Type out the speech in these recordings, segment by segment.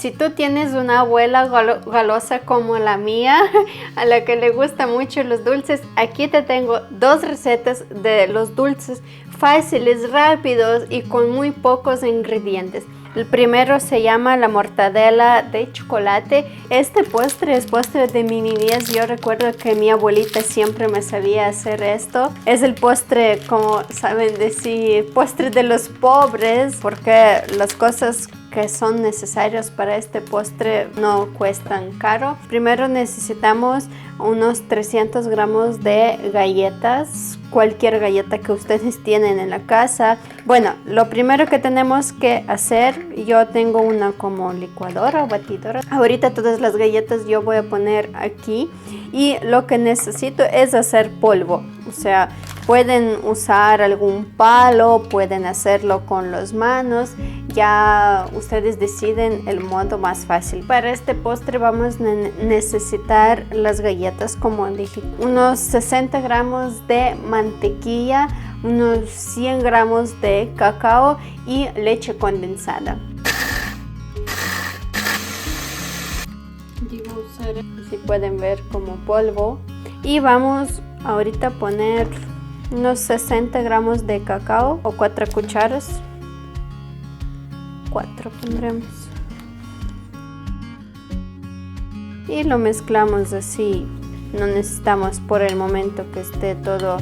Si tú tienes una abuela golosa como la mía, a la que le gustan mucho los dulces, aquí te tengo 2 recetas de los dulces fáciles, rápidos y con muy pocos ingredientes. El primero se llama la mortadela de chocolate. Este postre es postre de mi niñez. Yo recuerdo que mi abuelita siempre me sabía hacer esto. Es el postre, como saben decir, postre de los pobres, porque las cosas que son necesarios para este postre no cuestan caro. Primero necesitamos unos 300 gramos de galletas, cualquier galleta que ustedes tienen en la casa. Bueno, lo primero que tenemos que hacer, yo tengo una como licuadora o batidora. Ahorita todas las galletas yo voy a poner aquí y lo que necesito es hacer polvo. O sea, pueden usar algún palo, pueden hacerlo con las manos. Ya ustedes deciden el modo más fácil. Para este postre vamos a necesitar las galletas, como dije, unos 60 gramos de mantequilla, unos 100 gramos de cacao y leche condensada. Si pueden ver como polvo. Y vamos ahorita a poner unos 60 gramos de cacao o 4 cucharas. 4 pondremos. Y lo mezclamos así. No necesitamos por el momento que esté todo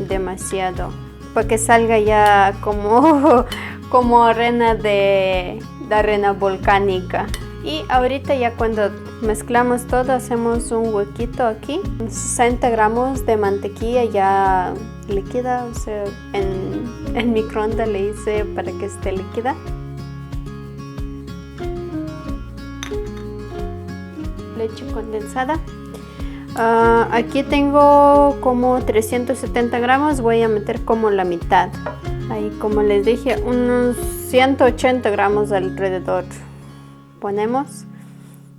demasiado, para que salga ya como arena de arena volcánica. Y ahorita ya cuando mezclamos todo, hacemos un huequito aquí. 60 gramos de mantequilla ya líquida, o sea, en microondas le hice para que esté líquida. Leche condensada. Aquí tengo como 370 gramos, voy a meter como la mitad. Ahí, como les dije, unos 180 gramos alrededor ponemos.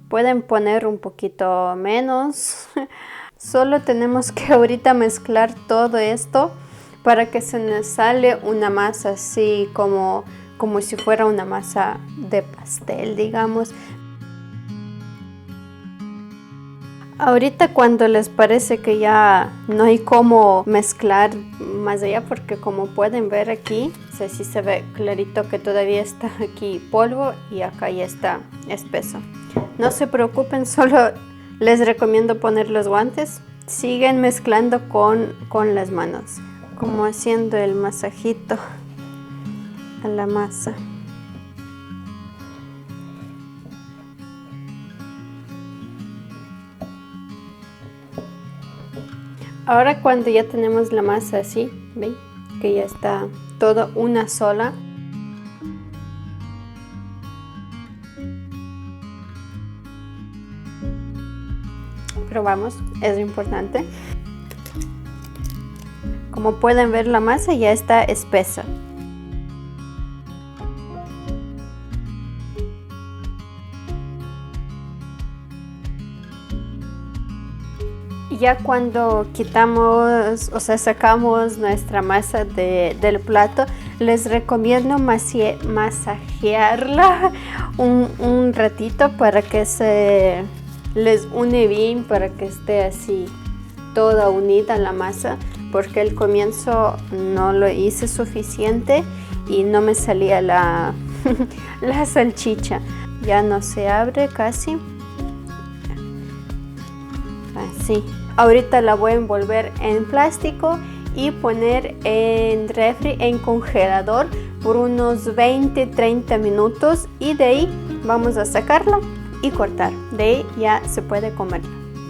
Pueden poner un poquito menos. Solo tenemos que ahorita mezclar todo esto para que se nos sale una masa así como si fuera una masa de pastel, digamos. Ahorita cuando les parece que ya no hay cómo mezclar más allá, porque como pueden ver aquí, o sea, sí se ve clarito que todavía está aquí polvo y acá ya está espeso. No se preocupen, solo les recomiendo poner los guantes. Siguen mezclando con las manos, como haciendo el masajito a la masa. Ahora cuando ya tenemos la masa así, ¿ven? Que ya está todo una sola. Probamos, es importante. Como pueden ver, la masa ya está espesa. Ya cuando quitamos, o sea, sacamos nuestra masa del plato, les recomiendo masajearla un ratito para que se les une bien, para que esté así toda unida la masa, porque al comienzo no lo hice suficiente y no me salía la salchicha. Ya no se abre casi. Así. Ahorita la voy a envolver en plástico y poner en refri, en congelador por unos 20-30 minutos y de ahí vamos a sacarla y cortar. De ahí ya se puede comer.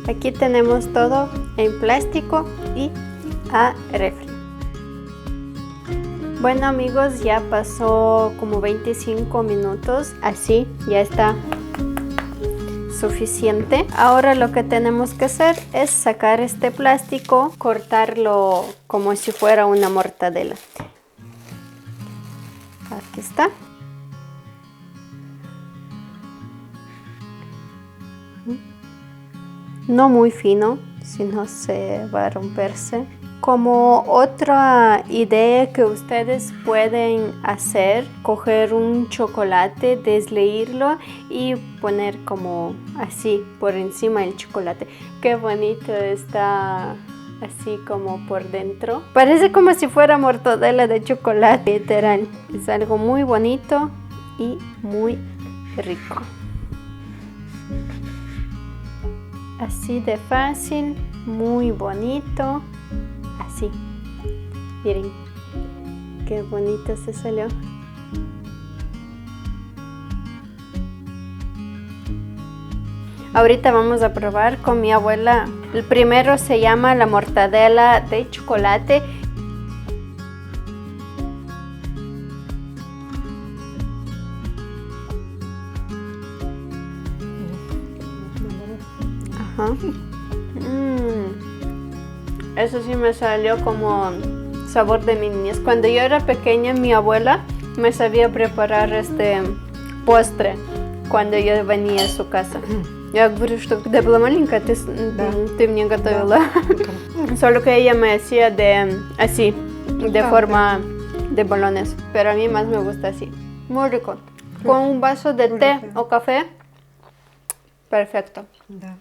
Aquí tenemos todo en plástico y a refri. Bueno amigos, ya pasó como 25 minutos, así ya está suficiente. Ahora lo que tenemos que hacer es sacar este plástico, cortarlo como si fuera una mortadela. Aquí está. No muy fino, si no se va a romperse. Como otra idea que ustedes pueden hacer, coger un chocolate, desleírlo y poner como así por encima del chocolate. Qué bonito está así como por dentro. Parece como si fuera mortadela de chocolate, literal. Es algo muy bonito y muy rico. Así de fácil, muy bonito. Así, miren, qué bonito se salió. Ahorita vamos a probar con mi abuela. El primero se llama la mortadela de chocolate. Ajá. Eso sí me salió como sabor de mi niñez. Cuando yo era pequeña, mi abuela me sabía preparar este postre cuando yo venía a su casa. Я говорю, что когда была маленькая, ты мне готовила. Solo que ella me hacía así, de forma de bolones. Pero a mí más me gusta así. Muy rico. Con un vaso de té o café. Perfecto.